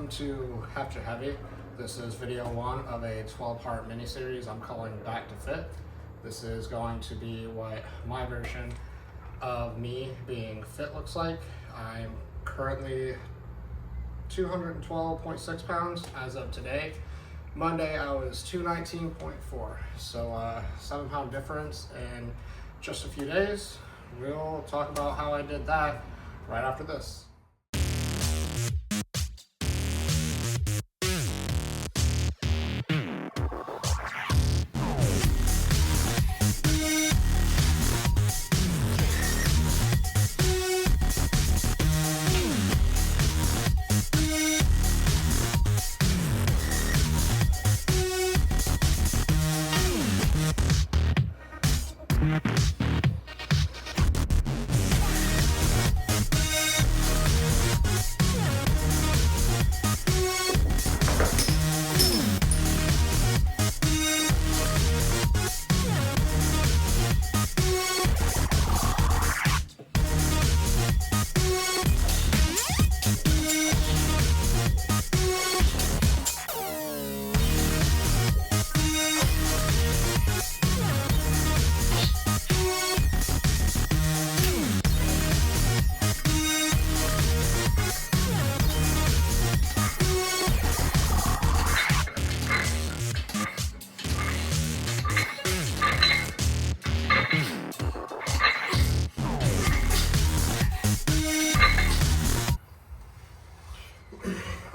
welcome to Hefty Heavy. This is video 1 of a 12-part mini-series I'm calling Back to Fit. This is going to be what my version of me being fit looks like. I'm currently 212.6 pounds as of today. Monday I was 219.4, so 7-pound difference in just a few days. We'll talk about how I did that right after this.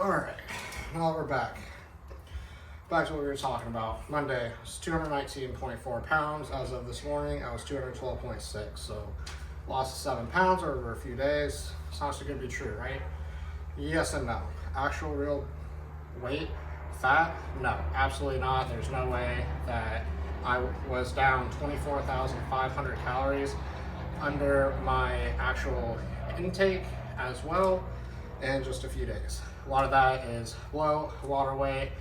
Alright, now we're back. Back to what we were talking about. Monday, I was 219.4 pounds. As of this morning, I was 212.6. So, lost 7 pounds over a few days. Sounds too good to be true, right? Yes and no. Actual real weight, fat? No, absolutely not. There's no way that I was down 24,500 calories under my actual intake as well in just a few days. A lot of that is low water weight,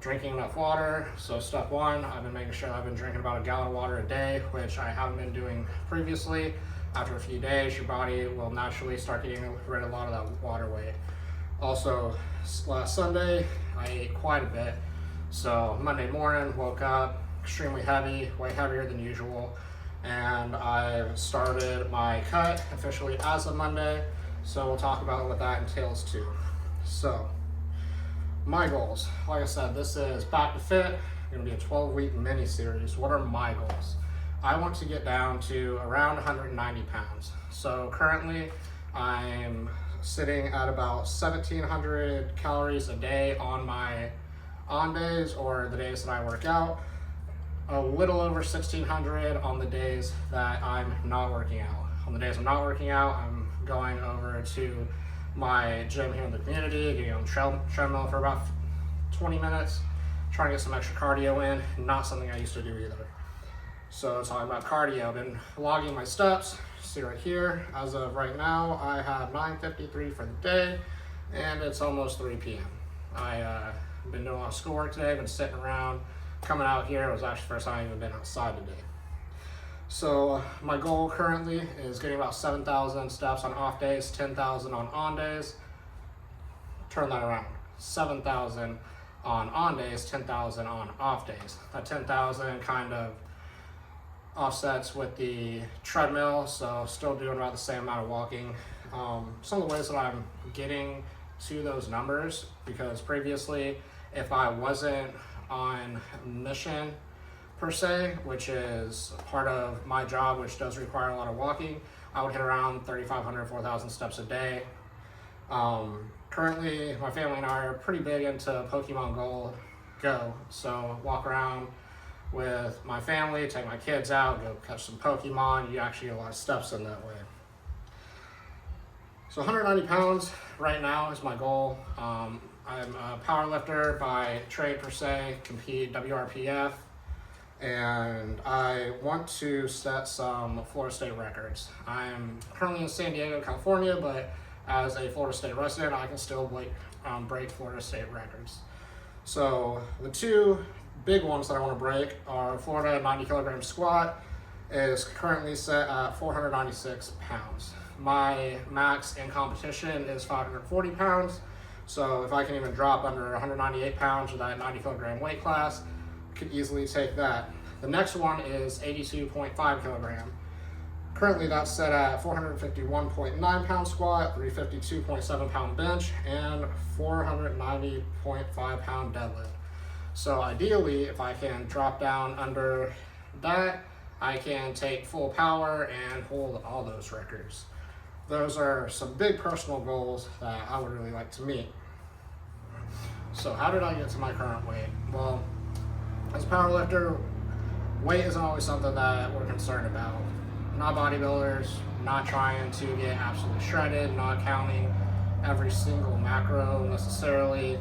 drinking enough water. So step 1, I've been making sure I've been drinking about a gallon of water a day, which I haven't been doing previously. After a few days, your body will naturally start getting rid of a lot of that water weight. Also, last Sunday, I ate quite a bit. So Monday morning, woke up extremely heavy, way heavier than usual. And I've started my cut officially as of Monday. So we'll talk about what that entails too. So, my goals. Like I said, this is Back to Fit. It's going to be a 12-week mini-series. What are my goals? I want to get down to around 190 pounds. So currently, I'm sitting at about 1,700 calories a day on my on days or the days that I work out. A little over 1,600 on the days that I'm not working out. On the days I'm not working out, I'm going over to my gym here in the community, getting on treadmill for about 20 minutes, trying to get some extra cardio in. Not something I used to do either. So talking about cardio, I've been logging my steps. See right here, as of right now, I have 9:53 for the day, and it's almost 3 p.m. I've been doing a lot of schoolwork today, been sitting around, coming out here. It was actually the first time I've even been outside today. So my goal currently is getting about 7,000 steps on off days, 10,000 on days. Turn that around. 7,000 on days, 10,000 on off days. That 10,000 kind of offsets with the treadmill, so still doing about the same amount of walking. Some of the ways that I'm getting to those numbers, because previously, if I wasn't on mission per se, which is part of my job, which does require a lot of walking, I would hit around 3,500, 4,000 steps a day. Currently, my family and I are pretty big into Pokemon Go, so walk around with my family, take my kids out, go catch some Pokemon. You actually get a lot of steps in that way. So 190 pounds right now is my goal. I'm a power lifter by trade per se, compete WRPF, and I want to set some Florida State records. I'm currently in San Diego, California, but as a Florida State resident, I can still break Florida State records. So the two big ones that I want to break are Florida 90 kilogram squat is currently set at 496 pounds. My max in competition is 540 pounds. So if I can even drop under 198 pounds with that 90 kilogram weight class, I could easily take that. The next one is 82.5 kilogram. Currently that's set at 451.9 pound squat, 352.7 pound bench, and 490.5 pound deadlift. So ideally, if I can drop down under that, I can take full power and hold all those records. Those are some big personal goals that I would really like to meet. So how did I get to my current weight? Well, as a powerlifter, weight isn't always something that we're concerned about. Not bodybuilders, not trying to get absolutely shredded, not counting every single macro necessarily,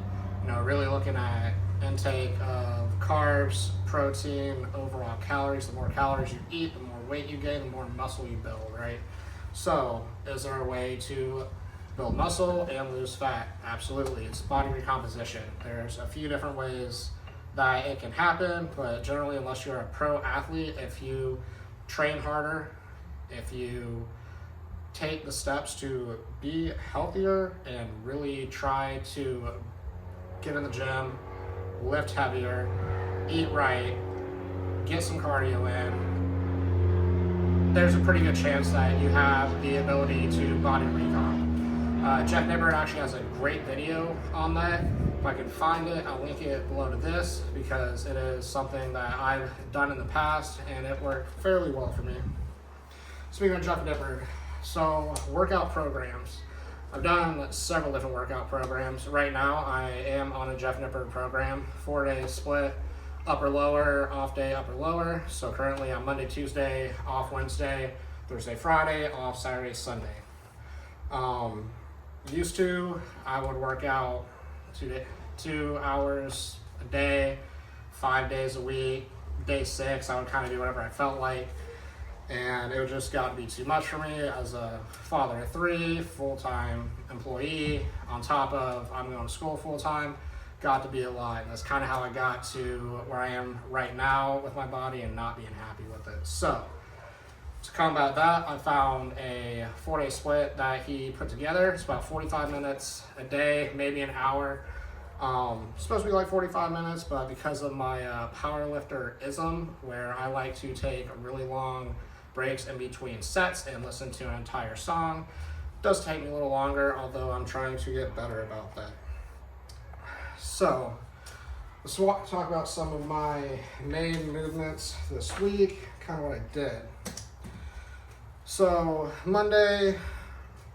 really looking at intake of carbs, protein, overall calories. The more calories you eat, the more weight you gain, the more muscle you build, right? So is there a way to build muscle and lose fat? Absolutely. It's body recomposition. There's a few different ways that it can happen, but generally, unless you're a pro athlete, if you train harder, if you take the steps to be healthier and really try to get in the gym, lift heavier, eat right, get some cardio in, there's a pretty good chance that you have the ability to body recomp. Jeff Nippard actually has a great video on that. If I can find it, I'll link it below to this because it is something that I've done in the past and it worked fairly well for me. Speaking of Jeff Nippard, so workout programs. I've done several different workout programs. Right now, I am on a Jeff Nippard program, 4-day split, upper lower, off day, upper lower. So currently I'm Monday, Tuesday, off Wednesday, Thursday, Friday, off Saturday, Sunday. Used to, I would work out 2 hours a day, 5 days a week. Day 6, I would kind of do whatever I felt like. And it just got to be too much for me as a father of 3, full-time employee, on top of I'm going to school full-time. Got to be a lot. And that's kind of how I got to where I am right now with my body and not being happy with it. So to combat that, I found a 4-day split that he put together. It's about 45 minutes a day, maybe an hour. It's supposed to be like 45 minutes, but because of my powerlifter-ism, where I like to take really long breaks in between sets and listen to an entire song, it does take me a little longer, although I'm trying to get better about that. So let's talk about some of my main movements this week, kind of what I did. So Monday,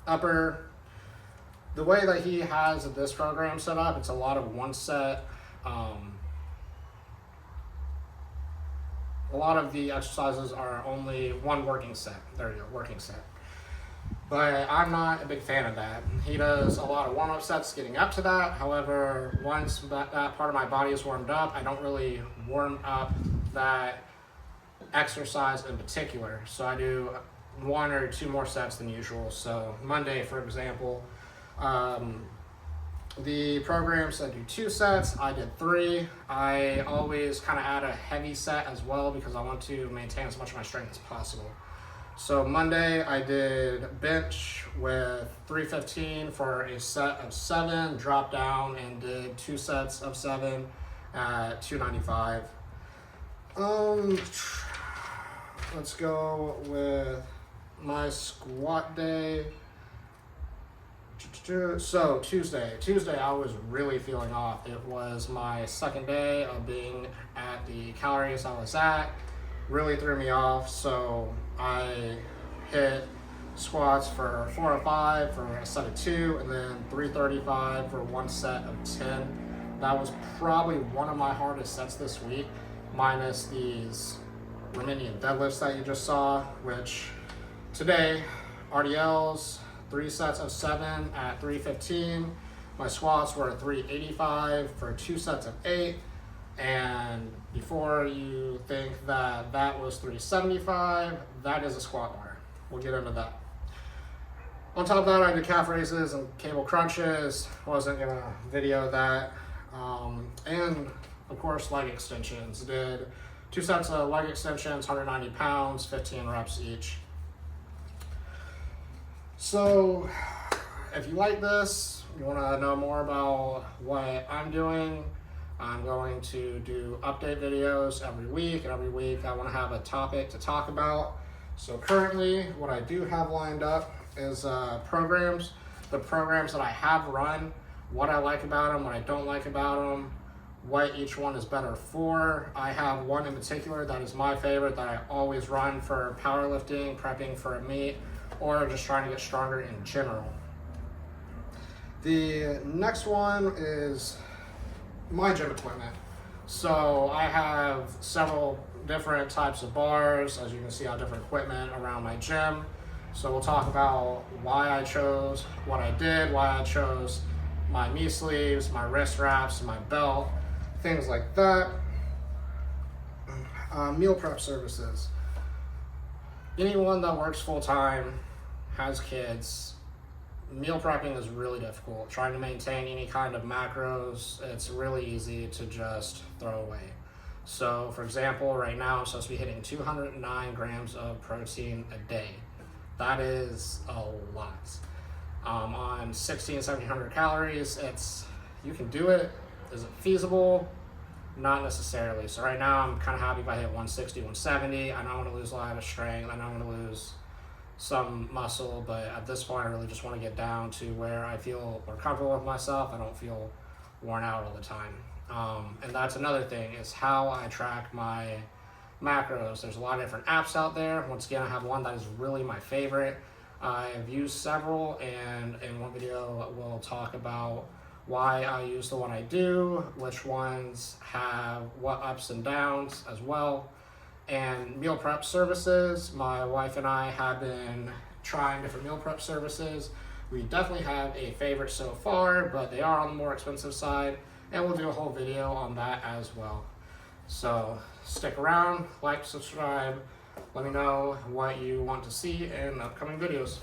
upper. The way that he has this program set up, it's a lot of one set. A lot of the exercises are only one working set. There you go, working set. But I'm not a big fan of that. He does a lot of warm-up sets getting up to that. However, once that part of my body is warmed up, I don't really warm up that exercise in particular. So I do 1 or 2 more sets than usual. So Monday, for example, the program said do 2 sets. I did 3. I always kind of add a heavy set as well because I want to maintain as much of my strength as possible. So Monday I did bench with 315 for a set of 7, dropped down and did 2 sets of 7 at 295. Let's go with my squat day. So Tuesday I was really feeling off. It was my second day of being at the calories I was at. Really threw me off, so I hit squats for 405 for a set of 2, and then 335 for 1 set of 10. That was probably one of my hardest sets this week, minus these Romanian deadlifts that you just saw, which today, RDLs, 3 sets of 7 at 315. My squats were at 385 for 2 sets of 8. And before you think that that was 375, that is a squat bar. We'll get into that. On top of that, I did calf raises and cable crunches. Wasn't gonna video that. And of course, leg extensions. Did 2 sets of leg extensions, 190 pounds, 15 reps each. So if you like this, you want to know more about what I'm doing, I'm going to do update videos every week, and every week I want to have a topic to talk about. So currently, what I do have lined up is programs. The programs that I have run, what I like about them, what I don't like about them, what each one is better for. I have one in particular that is my favorite that I always run for powerlifting, prepping for a meet, or just trying to get stronger in general. The next one is my gym equipment. So I have several different types of bars. As you can see, I have different equipment around my gym. So we'll talk about why I chose what I did, why I chose my knee sleeves, my wrist wraps, my belt, things like that. Meal prep services. Anyone that works full time, has kids, meal prepping is really difficult. Trying to maintain any kind of macros, it's really easy to just throw away. So for example, right now I'm supposed to be hitting 209 grams of protein a day. That is a lot. On 1,700 calories, you can do it. Is it feasible? Not necessarily. So right now I'm kind of happy if I hit 160, 170. I know I'm going to lose a lot of strength. I know I'm going to lose some muscle, but at this point I really just want to get down to where I feel more comfortable with myself. I don't feel worn out all the time. And that's another thing, is how I track my macros. There's a lot of different apps out there. Once again, I have one that is really my favorite. I've used several, and in one video we'll talk about why I use the one I do, which ones have what ups and downs as well. And meal prep services, my wife and I have been trying different meal prep services. We definitely have a favorite so far, but they are on the more expensive side, and we'll do a whole video on that as well. So stick around, like, subscribe, let me know what you want to see in upcoming videos.